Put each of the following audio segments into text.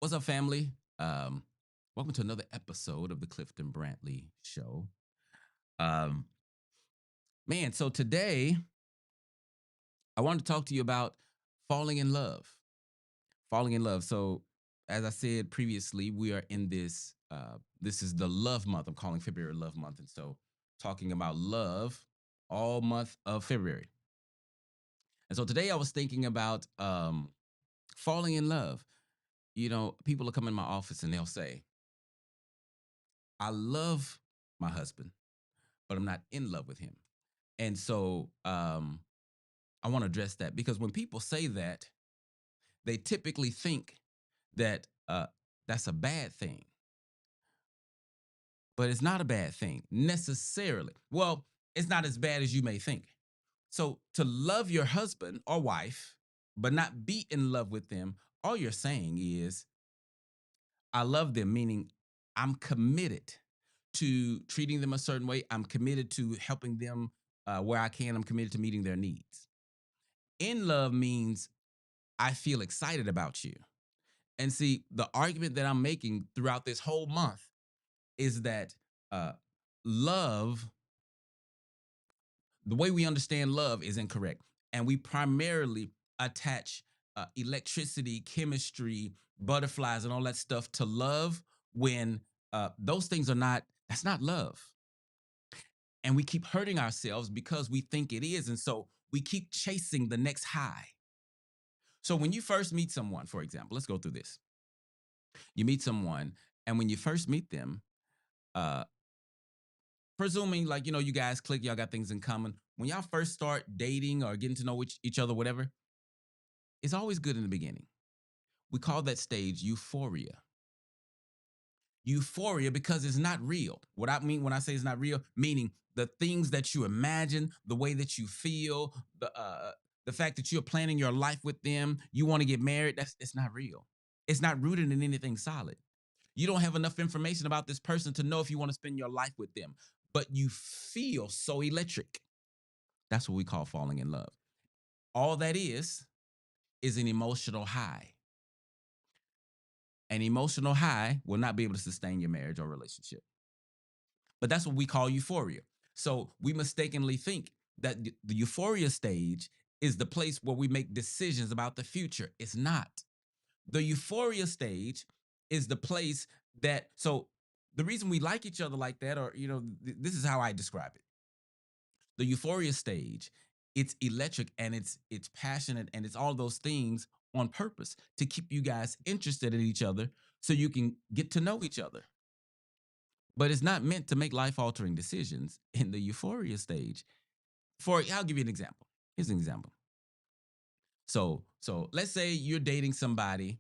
What's up, family? Um, Welcome to another episode of the Clifton Brantley Show. Um, so today I wanted to talk to you about falling in love. Falling in love. So, as I said previously, we are in this. This is the Love Month. I'm calling February Love Month, and so talking about love all month of February. And so today I was thinking about falling in love. You know, people will come in my office and they'll say, "I love my husband, but I'm not in love with him." And so I want to address that because when people say that, they typically think that that's a bad thing, but it's not a bad thing necessarily. Well, it's not as bad as you may think. So to love your husband or wife, but not be in love with them, all you're saying is, I love them, meaning I'm committed to treating them a certain way. I'm committed to helping them where I can. I'm committed to meeting their needs. In love means I feel excited about you. And see, the argument that I'm making throughout this whole month is that uh, love, the way we understand love is incorrect. And we primarily attach electricity, chemistry, butterflies, and all that stuff to love when those things are not, that's not love. And we keep hurting ourselves because we think it is. And so we keep chasing the next high. So when you first meet someone, for example, let's go through this. You meet someone, and when you first meet them, uh, presuming like you guys click, y'all got things in common. When y'all first start dating or getting to know each other, whatever, it's always good in the beginning. We call that stage euphoria. Euphoria because it's not real. What I mean when I say it's not real, meaning the things that you imagine, the way that you feel, the fact that you're planning your life with them, you want to get married. That's It's not real. It's not rooted in anything solid. You don't have enough information about this person to know if you want to spend your life with them, but you feel so electric. That's what we call falling in love. All that is an emotional high. An emotional high will not be able to sustain your marriage or relationship. But that's what we call euphoria. So we mistakenly think that the euphoria stage is the place where we make decisions about the future. It's not. The euphoria stage is the place that, so the reason we like each other like that, or, this is how I describe it. The euphoria stage, it's electric and it's passionate and it's all those things on purpose to keep you guys interested in each other so you can get to know each other. But it's not meant to make life altering decisions in the euphoria stage. I'll give you an example. Here's an example. So let's say you're dating somebody.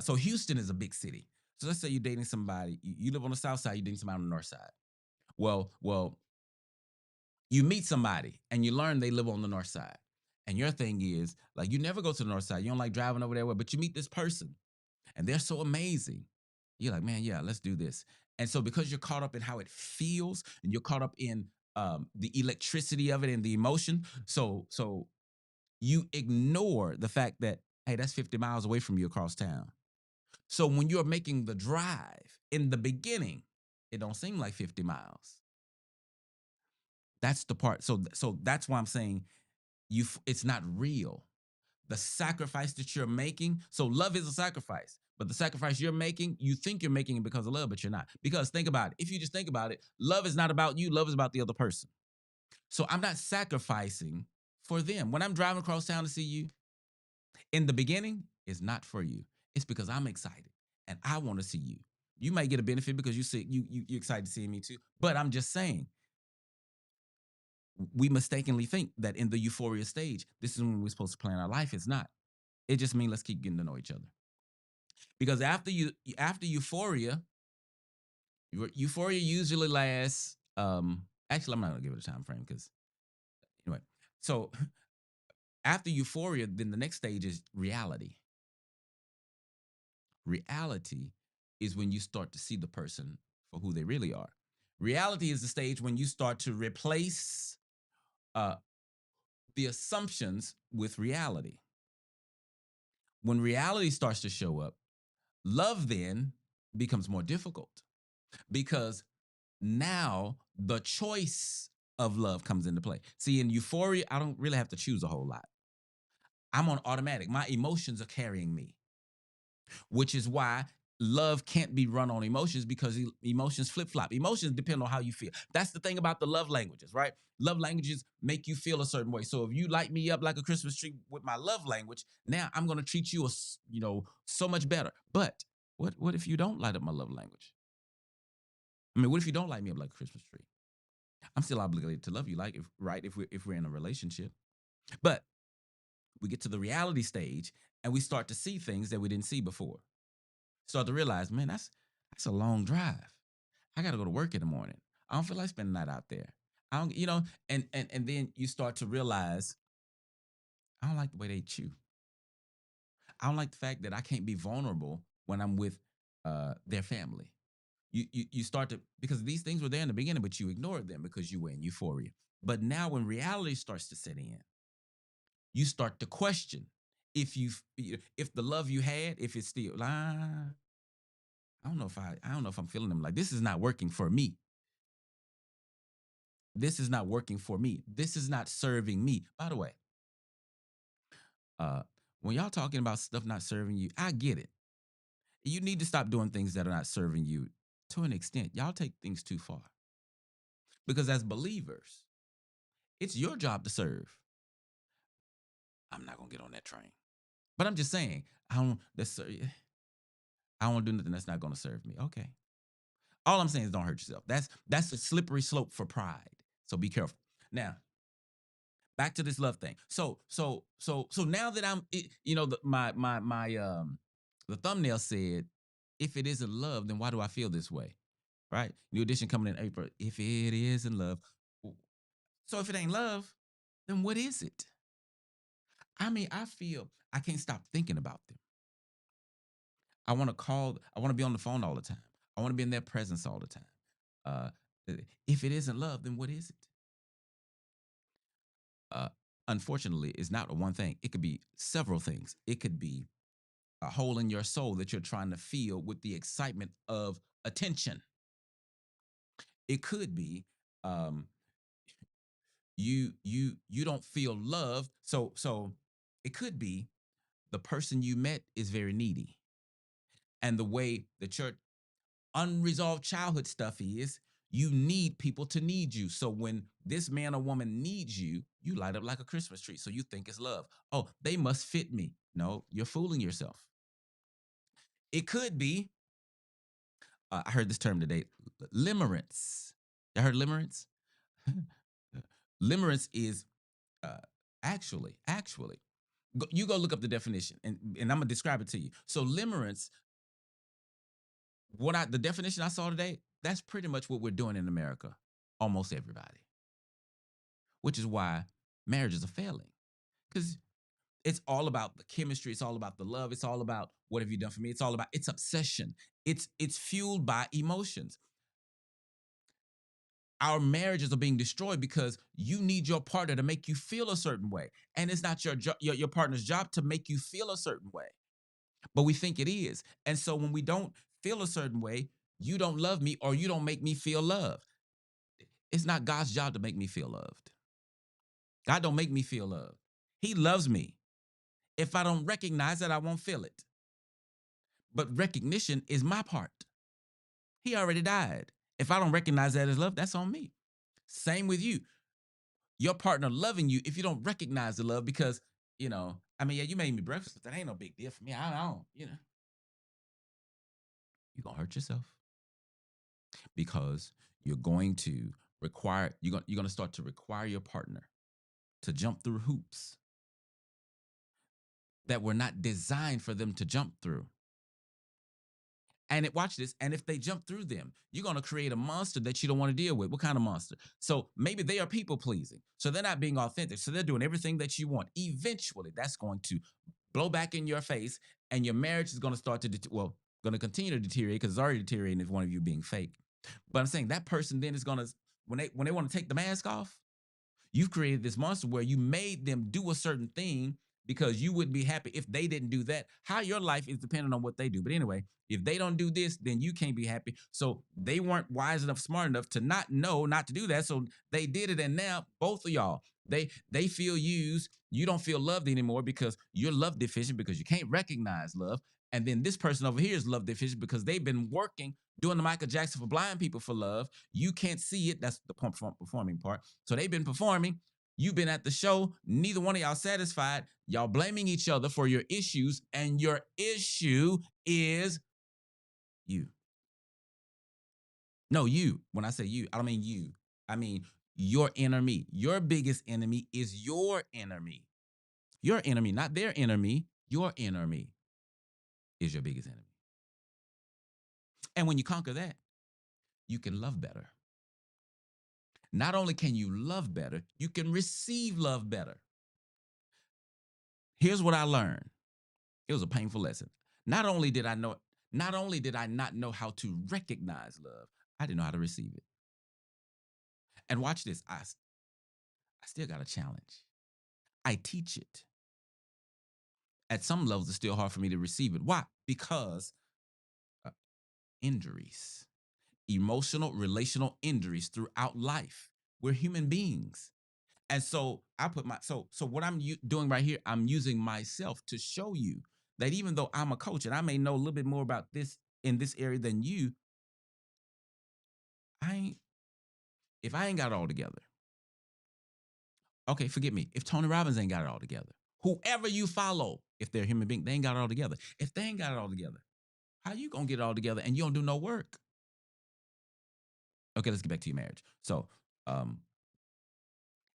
So Houston is a big city. So let's say you're dating somebody. You live on the south side. You're dating somebody on the north side. Well, you meet somebody and you learn they live on the north side. And your thing is like you never go to the north side. You don't like driving over there, but you meet this person and they're so amazing. You're like, man, yeah, let's do this. And so because you're caught up in how it feels and you're caught up in the electricity of it and the emotion, so you ignore the fact that, hey, that's 50 miles away from you across town. So when you're making the drive in the beginning, it don't seem like 50 miles. That's the part. So that's why I'm saying it's not real. The sacrifice that you're making. So love is a sacrifice, but the sacrifice you're making, you think you're making it because of love, but you're not. Because think about it. If you just think about it, love is not about you. Love is about the other person. So I'm not sacrificing for them. When I'm driving across town to see you, in the beginning, it's not for you. It's because I'm excited and I want to see you. You might get a benefit because you're excited to see me too. But I'm just saying, we mistakenly think that in the euphoria stage, this is when we're supposed to plan our life. It's not. It just means let's keep getting to know each other. Because after euphoria usually lasts. Actually, I'm not gonna give it a time frame because anyway. So after euphoria, then the next stage is reality. Reality is when you start to see the person for who they really are. Reality is the stage when you start to replace uh, the assumptions with reality. When reality starts to show up, Love then becomes more difficult because now the choice of love comes into play. See, in euphoria, I don't really have to choose a whole lot. I'm on automatic. My emotions are carrying me, which is why love can't be run on emotions because emotions flip flop. Emotions depend on how you feel. That's the thing about the love languages, right? Love languages make you feel a certain way. So if you light me up like a Christmas tree with my love language, now I'm going to treat you, so much better. But what if you don't light up my love language? I mean, what if you don't light me up like a Christmas tree? I'm still obligated to love you, like if right if we're in a relationship. But we get to the reality stage and we start to see things that we didn't see before. Start to realize, man, that's a long drive. I got to go to work in the morning. I don't feel like spending the night out there. I don't, and then you start to realize I don't like the way they chew. I don't like the fact that I can't be vulnerable when I'm with their family. You start to, because these things were there in the beginning, but you ignored them because you were in euphoria. But now when reality starts to set in, you start to question if the love you had, if it's still I don't know if I'm feeling them, like this is not working for me. This is not working for me. This is not serving me. By the way, uh when y'all talking about stuff not serving you, I get it. You need to stop doing things that are not serving you to an extent. Y'all take things too far. Because as believers, it's your job to serve. I'm not gonna get on that train. But I'm just saying, I don't want to do nothing that's not gonna serve me. Okay. All I'm saying is don't hurt yourself. That's a slippery slope for pride. So be careful. Now, back to this love thing. So now that the thumbnail said, if it isn't love, then why do I feel this way? Right? New edition coming in April. If it isn't love. So if it ain't love, then what is it? I mean, I feel I can't stop thinking about them. I want to call, I want to be on the phone all the time. I want to be in their presence all the time. Uh, if it isn't love, then what is it? Uh, Unfortunately, it's not one thing. It could be several things. It could be a hole in your soul that you're trying to fill with the excitement of attention. It could be um, you don't feel loved. So it could be the person you met is very needy, and the way that your unresolved childhood stuff is, you need people to need you. So when this man or woman needs you, you light up like a Christmas tree. So you think it's love. Oh, they must fit me. No, you're fooling yourself. It could be, I heard this term today, limerence. I heard limerence? Limerence is uh, actually, you go look up the definition and I'm going to describe it to you. So limerence, the definition I saw today, that's pretty much what we're doing in America. Almost everybody, which is why marriages are failing, because it's all about the chemistry. It's all about the love. It's all about what have you done for me. It's all about it's obsession. It's fueled by emotions. Our marriages are being destroyed because you need your partner to make you feel a certain way, and it's not your partner's job to make you feel a certain way, but we think it is. And so when we don't feel a certain way, you don't love me or you don't make me feel loved. It's not God's job to make me feel loved. God don't make me feel loved. He loves me. If I don't recognize that, I won't feel it. But recognition is my part. He already died. If I don't recognize that as love, that's on me. Same with you. Your partner loving you, if you don't recognize the love, because, I mean, yeah, you made me breakfast, but that ain't no big deal for me. I don't, you're going to hurt yourself because you're going to start to require your partner to jump through hoops that were not designed for them to jump through. And watch this. And if they jump through them, you're going to create a monster that you don't want to deal with. What kind of monster? So maybe they are people pleasing. So they're not being authentic. So they're doing everything that you want. Eventually, that's going to blow back in your face, and your marriage is going to start to, going to continue to deteriorate because it's already deteriorating if one of you being fake. But I'm saying that person then is going to, when they want to take the mask off, you've created this monster where you made them do a certain thing because you wouldn't be happy if they didn't do that. How your life is dependent on what they do. But anyway, if they don't do this, then you can't be happy. So they weren't wise enough, smart enough to not know not to do that. So they did it. And now both of y'all, they feel used. You don't feel loved anymore because you're love deficient because you can't recognize love. And then this person over here is love deficient because they've been working doing the Michael Jackson for blind people for love. You can't see it. That's the performing part. So they've been performing. You've been at the show. Neither one of y'all satisfied. Y'all blaming each other for your issues. And your issue is you. No, you. When I say you, I don't mean you. I mean your enemy. Your biggest enemy is your enemy. Your enemy, not their enemy. Your enemy is your biggest enemy. And when you conquer that, you can love better. Not only can you love better, you can receive love better. Here's what I learned. It was a painful lesson. Not only did I not know how to recognize love, I didn't know how to receive it. And watch this. I still got a challenge. I teach it. At some levels, it's still hard for me to receive it. Why? Because uh, injuries, emotional, relational injuries throughout life. We're human beings. And so I put so what I'm doing right here, I'm using myself to show you that even though I'm a coach and I may know a little bit more about this in this area than you, I ain't if I ain't got it all together. Okay, forget me. If Tony Robbins ain't got it all together, whoever you follow, if they're a human being, they ain't got it all together. If they ain't got it all together, how you gonna get it all together and you don't do no work? Okay, let's get back to your marriage. So, um,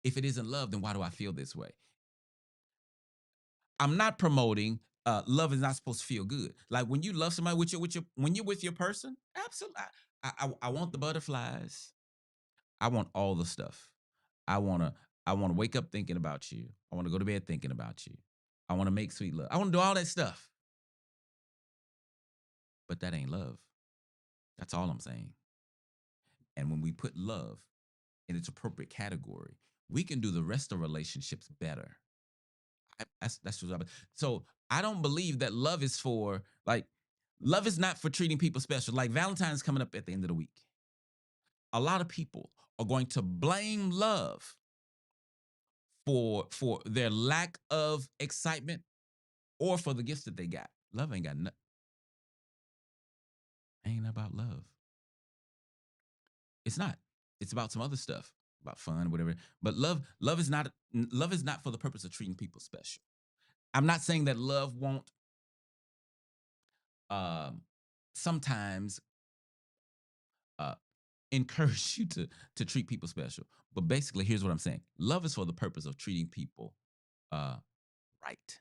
if it isn't love, then why do I feel this way? I'm not promoting love is not supposed to feel good. Like when you love somebody when you're with your person, absolutely. I want the butterflies. I want all the stuff. I wanna I wanna wake up thinking about you. I wanna go to bed thinking about you. I wanna make sweet love. I wanna do all that stuff. But that ain't love. That's all I'm saying. And when we put love in its appropriate category, we can do the rest of relationships better. That's what so I don't believe that love is for like love is not for treating people special. Like Valentine's coming up at the end of the week. A lot of people are going to blame love for their lack of excitement or for the gifts that they got. Love ain't got nothing. Ain't about love. It's not. It's about some other stuff, about fun, whatever. But love is not for the purpose of treating people special. I'm not saying that love won't um sometimes uh encourage you to treat people special. But basically, here's what I'm saying: love is for the purpose of treating people uh, right,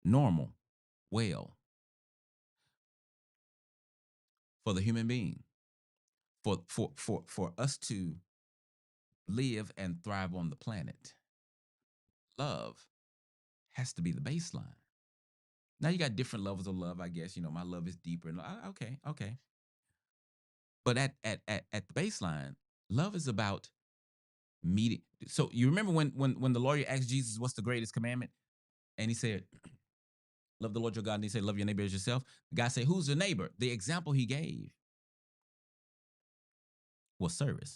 normal, well, for the human being, for us to live and thrive on the planet. Love has to be the baseline. Now you got different levels of love, I guess. You know, my love is deeper. And okay, okay. But at the baseline, love is about meeting. So you remember when the lawyer asked Jesus, "What's the greatest commandment?" And he said, love the Lord your God, and he said, love your neighbor as yourself. The guy said, who's the neighbor? The example he gave was service.